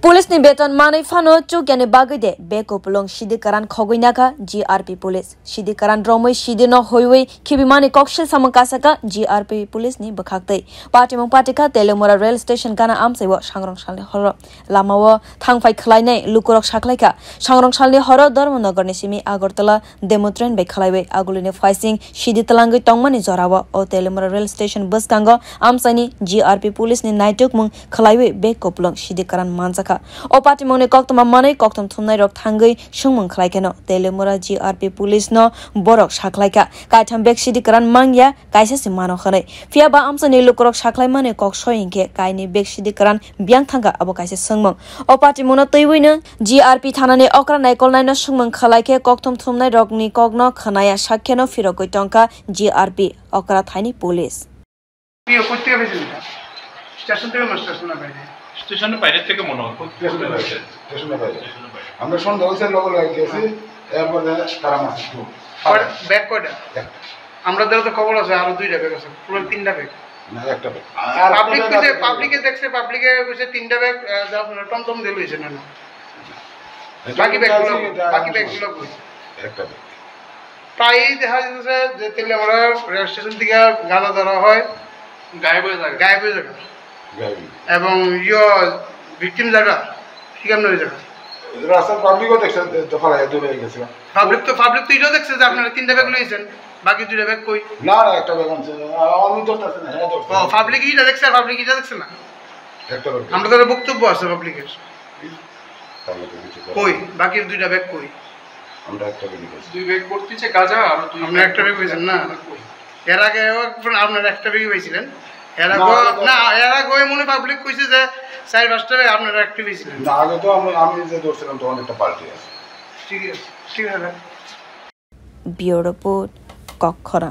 Police नि बेतन मानै फानो चुक्यानि बागैदे बेको पुलं सिदि करान खगैनाका जीआरपी पुलिस सिदि करान रमै सिदि न होइवै खिबिमानि कक्सिल समकासका जीआरपी पुलिस नि बखाक्तै पार्टीमं पार्टीका तेलेमुरा रेल स्टेशन काना आमसैव सांग्रंसालनि हर लामाव थांफाय खलायनाय लुकुरक साखलायका सांग्रंसालनि हर धर्मनगरनि सिमि आगरतला डेमो ट्रेन बै खलायबै आगुलिनि फाइसिं सिदि तलांगै तंमानि जराव ओ तेलेमुरा रेल स्टेशन बसकांग आमसाइनि जीआरपी पुलिस नि नाइटुक मुं खलायबै बेको पुलं सिदि करान मानजाका ओ पार्टी मने कक्तमा मनै कक्तम थुमनाय रक थांगै सुंमं खलायकेनो तेलेमुरा जीआरपी पुलिस न बरक साखलायका कायथाम बेक सिदि करान मांगया कायसे सि मानो खनै फियाबा आमसानि लुकुरक साखलाय माने कक सयिंके कायनि बेक सिदि करान बियां थांगा अबो कायसे संमं ओ पार्टी मने तैवैनो जीआरपी थानानि अक्रा नायकल नायनो सुंमं खलायके कक्तम थुमनाय रकनि कगनो खनाया साख्यानो फिरकै टंका जीआरपी अक्रा थाइनि पुलिस পিও কইতে গেছিল স্টেশন থেকে স্টেশনে বাইরে স্টেশনের বাইরে থেকে মনে হয় স্টেশনের বাইরে আমরা সন্ধ্যা হইছে লগল গেছি এরপরে তারা মাছ ব্যাগ কয়টা আমরা তো খবর আছে আরো দুইটা ব্যাগ আছে পুরো তিনটা ব্যাগ না একটা ব্যাগ আর পাবলিকে দেখছে পাবলিকে কইছে তিনটা ব্যাগ আপনারা টমটম দিয়ে লইছেন না বাকি ব্যাগগুলো কই একটা ব্যাগ প্রায় দেখা যাচ্ছে যে তেলেমুরা রেল স্টেশন থেকে গানা ধরা হয় গায়েব হয়ে যায় এবং ভিকটিম জায়গা ঠিকানা হয়ে যাবে রাস্তা পাবলিকও দেখছে তো ফলায় দূরে গেছে পাবলিক তো এটাও দেখছে যে আপনারা তিনটা ব্যাগ লইছেন বাকি দুইটা ব্যাগ কই না একটা ব্যাগ আছে আমি তো আছে না হ্যাঁ তো পাবলিক এটা দেখছে আর পাবলিক এটা দেখছে না একটা ব্যাগ আমাদের বক্তব্য আছে পাবলিকের তাহলে তো কিছু কই বাকি দুইটা ব্যাগ কই আমরা একটা ব্যাগ নিয়েছি দুই ব্যাগ পড়তিছে গাজা আর দুই আমরা একটা ব্যাগ কইছেন না এর আগে আপনারা একটা ব্যাগই পাইছিলেন এর আগে মনে পাবলিক কইছে যে 4-5টা ব্যাগ আপনারা একটা পাইছিলেন না আগে তো আমি যে ধরছিলাম তখন একটা পাল্টি আছে ঠিক আছে বিউরো রিপোর্ট কক্ষরা।